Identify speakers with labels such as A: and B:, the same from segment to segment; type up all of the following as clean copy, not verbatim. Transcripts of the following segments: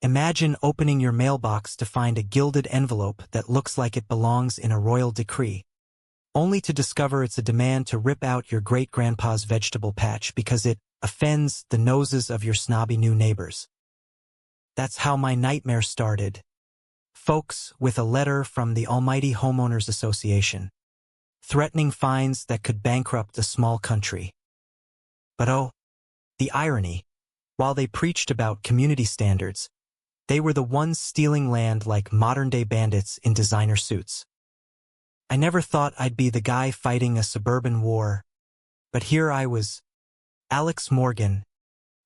A: Imagine opening your mailbox to find a gilded envelope that looks like it belongs in a royal decree, only to discover it's a demand to rip out your great-grandpa's vegetable patch because it offends the noses of your snobby new neighbors. That's how my nightmare started. Folks with a letter from the almighty Homeowners Association, threatening fines that could bankrupt a small country. But oh, the irony. While they preached about community standards, they were the ones stealing land like modern-day bandits in designer suits. I never thought I'd be the guy fighting a suburban war, but here I was, Alex Morgan,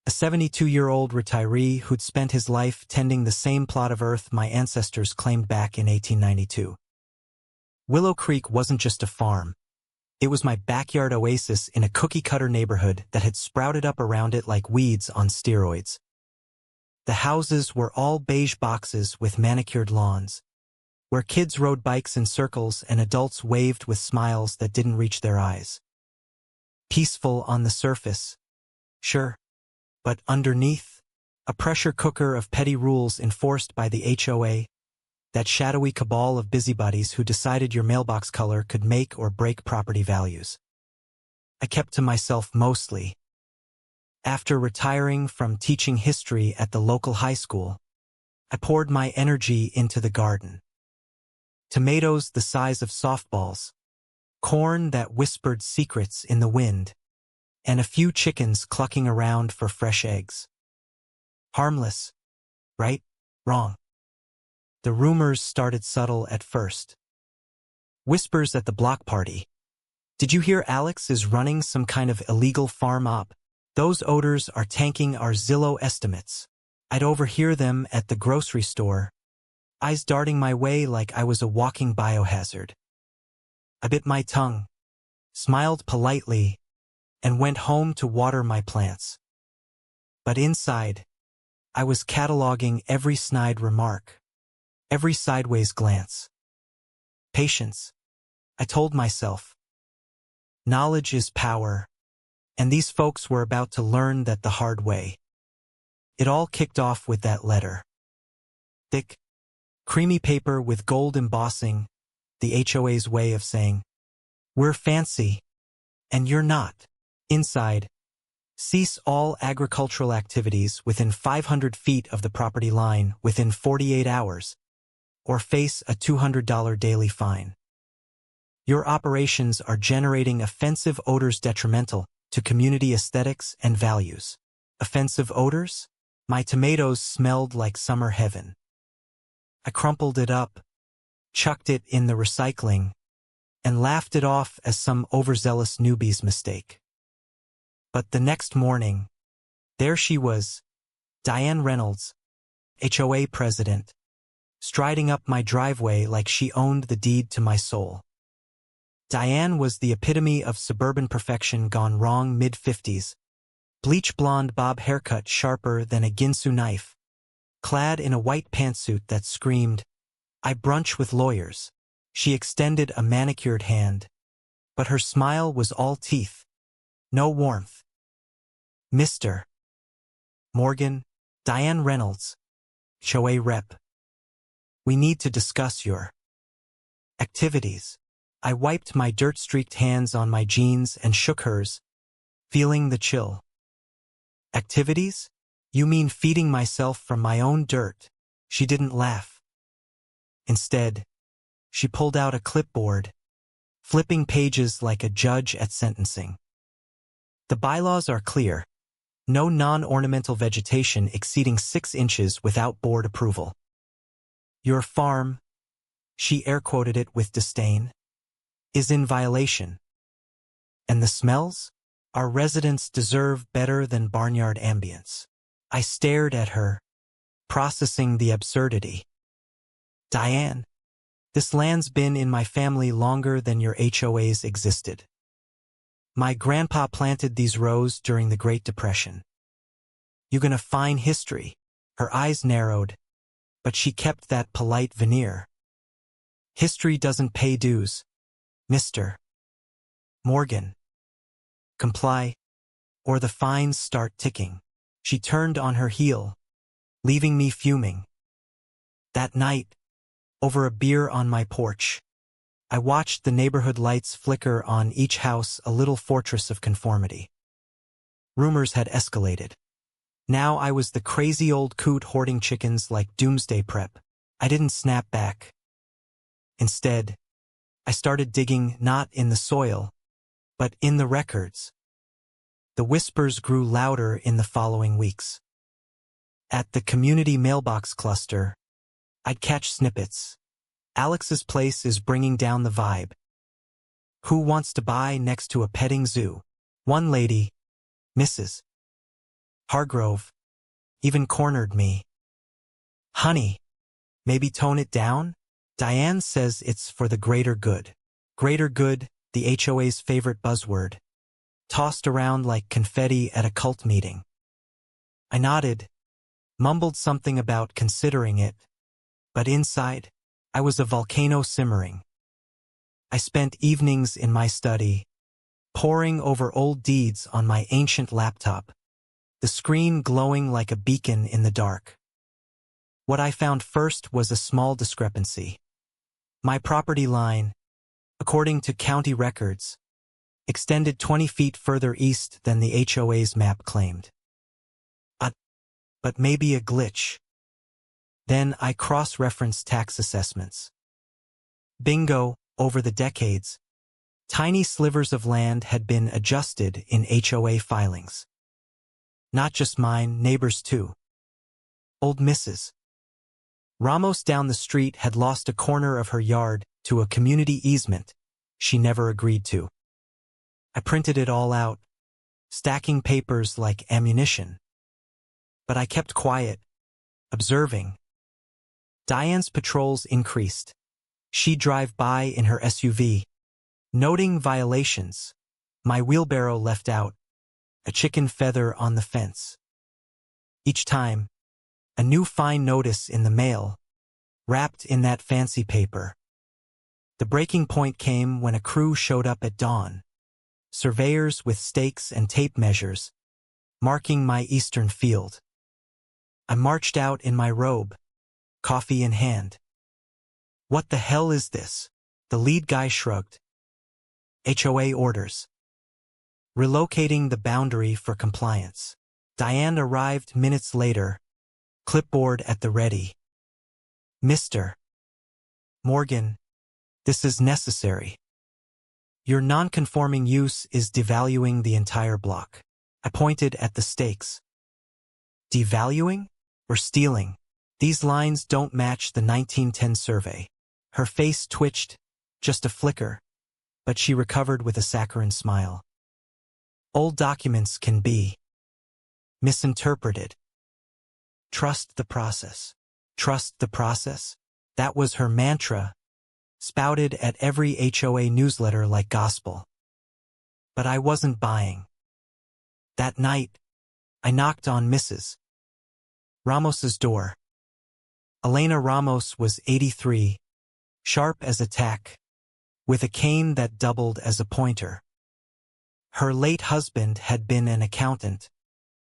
A: a 72-year-old retiree who'd spent his life tending the same plot of earth my ancestors claimed back in 1892. Willow Creek wasn't just a farm. It was my backyard oasis in a cookie-cutter neighborhood that had sprouted up around it like weeds on steroids. The houses were all beige boxes with manicured lawns, where kids rode bikes in circles and adults waved with smiles that didn't reach their eyes. Peaceful on the surface, sure, but underneath, a pressure cooker of petty rules enforced by the HOA, that shadowy cabal of busybodies who decided your mailbox color could make or break property values. I kept to myself mostly. After retiring from teaching history at the local high school, I poured my energy into the garden. Tomatoes the size of softballs, corn that whispered secrets in the wind, and a few chickens clucking around for fresh eggs. Harmless, right? Wrong. The rumors started subtle at first. Whispers at the block party. Did you hear Alex is running some kind of illegal farm op? Those odors are tanking our Zillow estimates. I'd overhear them at the grocery store, eyes darting my way like I was a walking biohazard. I bit my tongue, smiled politely, and went home to water my plants. But inside, I was cataloging every snide remark, every sideways glance. Patience, I told myself. Knowledge is power, and these folks were about to learn that the hard way. It all kicked off with that letter. Thick, creamy paper with gold embossing, the HOA's way of saying, "We're fancy, and you're not." Inside, cease all agricultural activities within 500 feet of the property line within 48 hours, or face a $200 daily fine. Your operations are generating offensive odors detrimental to community aesthetics and values. Offensive odors? My tomatoes smelled like summer heaven. I crumpled it up, chucked it in the recycling, and laughed it off as some overzealous newbie's mistake. But the next morning, there she was, Diane Reynolds, HOA president, striding up my driveway like she owned the deed to my soul. Diane was the epitome of suburban perfection gone wrong mid-50s, bleach blonde bob haircut sharper than a Ginsu knife, clad in a white pantsuit that screamed, "I brunch with lawyers." She extended a manicured hand, but her smile was all teeth, no warmth. "Mr. Morgan, Diane Reynolds, HOA rep. We need to discuss your activities." I wiped my dirt-streaked hands on my jeans and shook hers, feeling the chill. Activities? You mean feeding myself from my own dirt? She didn't laugh. Instead, she pulled out a clipboard, flipping pages like a judge at sentencing. The bylaws are clear. No non-ornamental vegetation exceeding 6 inches without board approval. Your farm, she air-quoted it with disdain, is in violation. And the smells? Our residents deserve better than barnyard ambience. I stared at her, processing the absurdity. Diane, this land's been in my family longer than your HOAs existed. My grandpa planted these rows during the Great Depression. You're gonna find history. Her eyes narrowed, but she kept that polite veneer. History doesn't pay dues, Mr. Morgan. Comply, or the fines start ticking. She turned on her heel, leaving me fuming. That night, over a beer on my porch, I watched the neighborhood lights flicker on each house, a little fortress of conformity. Rumors had escalated. Now I was the crazy old coot hoarding chickens like doomsday prep. I didn't snap back. Instead, I started digging not in the soil, but in the records. The whispers grew louder in the following weeks. At the community mailbox cluster, I'd catch snippets. Alex's place is bringing down the vibe. Who wants to buy next to a petting zoo? One lady, Mrs. Hargrove, even cornered me. Honey, maybe tone it down? Diane says it's for the greater good. Greater good, the HOA's favorite buzzword, tossed around like confetti at a cult meeting. I nodded, mumbled something about considering it, but inside, I was a volcano simmering. I spent evenings in my study, poring over old deeds on my ancient laptop, the screen glowing like a beacon in the dark. What I found first was a small discrepancy. My property line, according to county records, extended 20 feet further east than the HOA's map claimed. But maybe a glitch. Then I cross-referenced tax assessments. Bingo, over the decades, tiny slivers of land had been adjusted in HOA filings. Not just mine, neighbors too. Old Mrs. Ramos down the street had lost a corner of her yard to a community easement she never agreed to. I printed it all out, stacking papers like ammunition. But I kept quiet, observing. Diane's patrols increased. She'd drive by in her SUV, noting violations, my wheelbarrow left out, a chicken feather on the fence. Each time, a new fine notice in the mail, wrapped in that fancy paper. The breaking point came when a crew showed up at dawn, surveyors with stakes and tape measures, marking my eastern field. I marched out in my robe, coffee in hand. What the hell is this? The lead guy shrugged. HOA orders. Relocating the boundary for compliance. Diane arrived minutes later, clipboard at the ready. Mr. Morgan, this is necessary. Your non-conforming use is devaluing the entire block. I pointed at the stakes. Devaluing or stealing? These lines don't match the 1910 survey. Her face twitched, just a flicker, but she recovered with a saccharine smile. Old documents can be misinterpreted. Trust the process. Trust the process. That was her mantra, spouted at every HOA newsletter like gospel. But I wasn't buying. That night, I knocked on Mrs. Ramos's door. Elena Ramos was 83, sharp as a tack, with a cane that doubled as a pointer. Her late husband had been an accountant,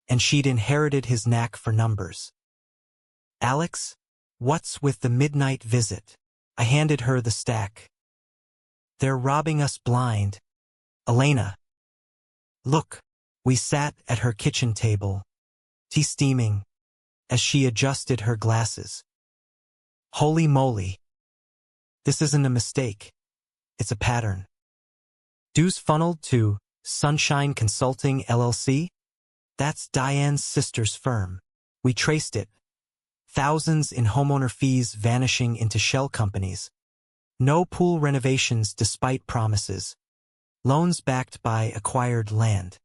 A: and she'd inherited his knack for numbers. Alex, what's with the midnight visit? I handed her the stack. They're robbing us blind. Elena. Look, we sat at her kitchen table, tea steaming, as she adjusted her glasses. Holy moly. This isn't a mistake. It's a pattern. Dues funneled to Sunshine Consulting LLC? That's Diane's sister's firm. We traced it. Thousands in homeowner fees vanishing into shell companies. No pool renovations despite promises. Loans backed by acquired land.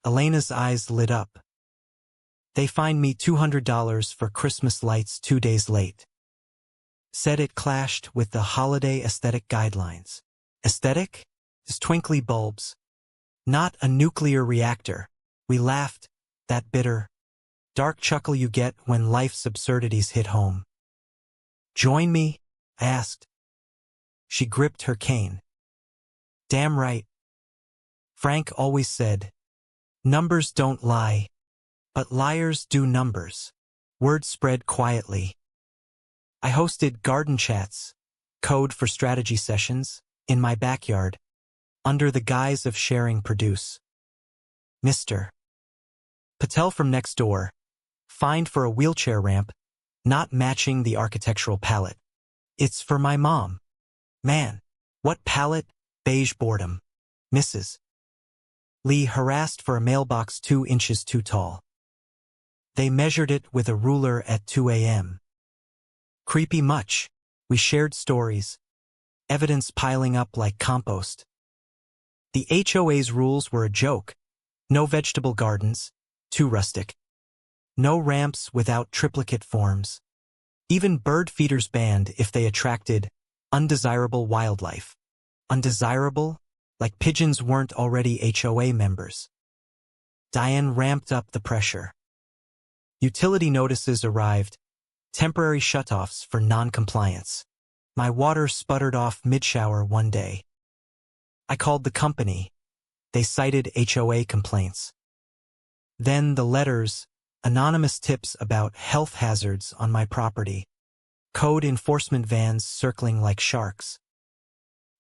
A: Elena's eyes lit up. They fined me $200 for Christmas lights 2 days late. Said it clashed with the holiday aesthetic guidelines. Aesthetic? Is twinkly bulbs. Not a nuclear reactor. We laughed, that bitter, dark chuckle you get when life's absurdities hit home. Join me? I asked. She gripped her cane. Damn right. Frank always said, numbers don't lie, but liars do numbers. Word spread quietly. I hosted garden chats, code for strategy sessions, in my backyard, under the guise of sharing produce. Mr. Patel from next door, fined for a wheelchair ramp, not matching the architectural palette. It's for my mom. Man, what palette? Beige boredom. Mrs. Lee harassed for a mailbox 2 inches too tall. They measured it with a ruler at 2 a.m. Creepy much. We shared stories. Evidence piling up like compost. The HOA's rules were a joke. No vegetable gardens, too rustic. No ramps without triplicate forms. Even bird feeders banned if they attracted undesirable wildlife. Undesirable? Like pigeons weren't already HOA members. Diane ramped up the pressure. Utility notices arrived, temporary shutoffs for non-compliance. My water sputtered off mid-shower one day. I called the company. They cited HOA complaints. Then the letters, anonymous tips about health hazards on my property. Code enforcement vans circling like sharks.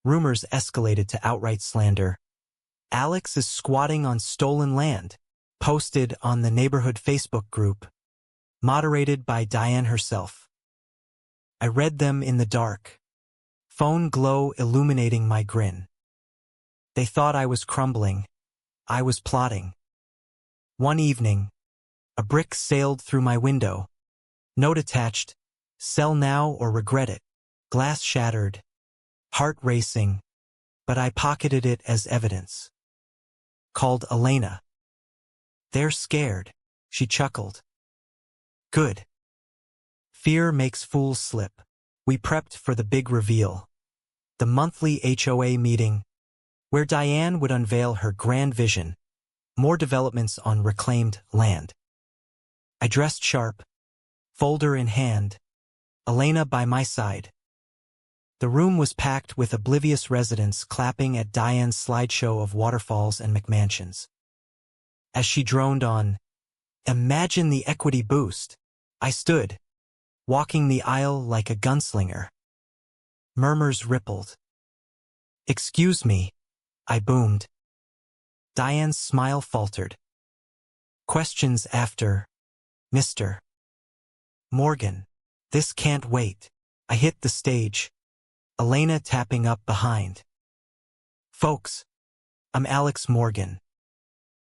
A: Rumors escalated to outright slander. Alex is squatting on stolen land, posted on the neighborhood Facebook group, moderated by Diane herself. I read them in the dark, phone glow illuminating my grin. They thought I was crumbling. I was plotting. One evening, a brick sailed through my window. Note attached, sell now or regret it. Glass shattered. Heart racing, but I pocketed it as evidence. Called Elena. They're scared, she chuckled. Good. Fear makes fools slip. We prepped for the big reveal. The monthly HOA meeting, where Diane would unveil her grand vision, more developments on reclaimed land. I dressed sharp, folder in hand, Elena by my side. The room was packed with oblivious residents clapping at Diane's slideshow of waterfalls and McMansions. As she droned on, "Imagine the equity boost," I stood, walking the aisle like a gunslinger. Murmurs rippled. "Excuse me," I boomed. Diane's smile faltered. Questions after, "Mr. Morgan, this can't wait." I hit the stage. Elena tapping up behind. "Folks, I'm Alex Morgan.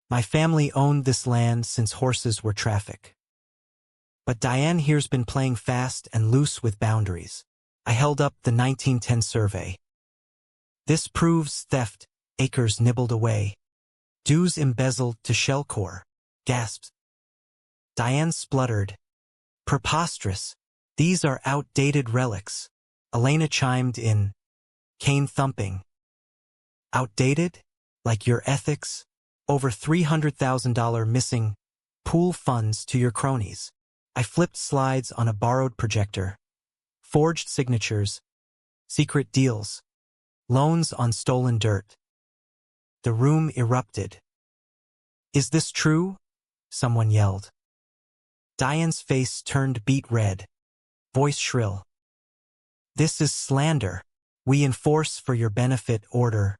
A: My family owned this land since horses were traffic. But Diane here's been playing fast and loose with boundaries." I held up the 1910 survey. "This proves theft, acres nibbled away. Dues embezzled to shell core." Gasped. Diane spluttered. "Preposterous. These are outdated relics." Elena chimed in, cane thumping. "Outdated? Like your ethics? Over $300,000 missing pool funds to your cronies." I flipped slides on a borrowed projector. Forged signatures, secret deals, loans on stolen dirt. The room erupted. "Is this true?" someone yelled. Diane's face turned beet red, voice shrill. "This is slander. We enforce for your benefit order.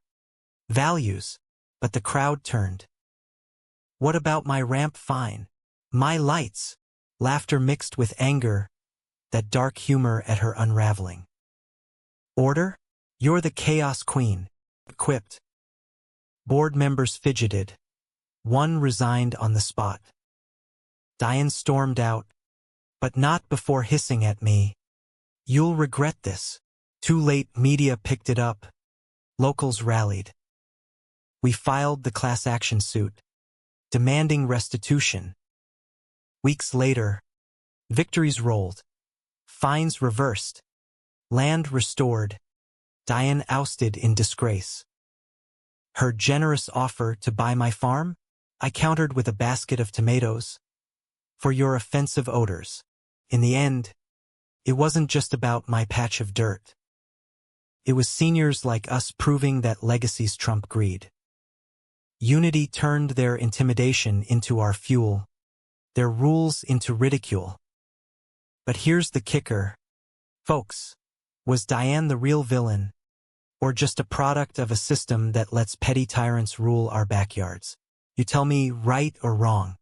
A: Values." But the crowd turned. "What about my ramp fine? My lights?" Laughter mixed with anger, that dark humor at her unraveling. "Order? You're the chaos queen," quipped. Board members fidgeted. One resigned on the spot. Diane stormed out, but not before hissing at me. "You'll regret this." Too late, media picked it up. Locals rallied. We filed the class action suit, demanding restitution. Weeks later, victories rolled. Fines reversed. Land restored. Diane ousted in disgrace. Her generous offer to buy my farm? I countered with a basket of tomatoes. "For your offensive odors." In the end, it wasn't just about my patch of dirt. It was seniors like us proving that legacies trump greed. Unity turned their intimidation into our fuel, their rules into ridicule. But here's the kicker. Folks, was Diane the real villain, or just a product of a system that lets petty tyrants rule our backyards? You tell me right or wrong.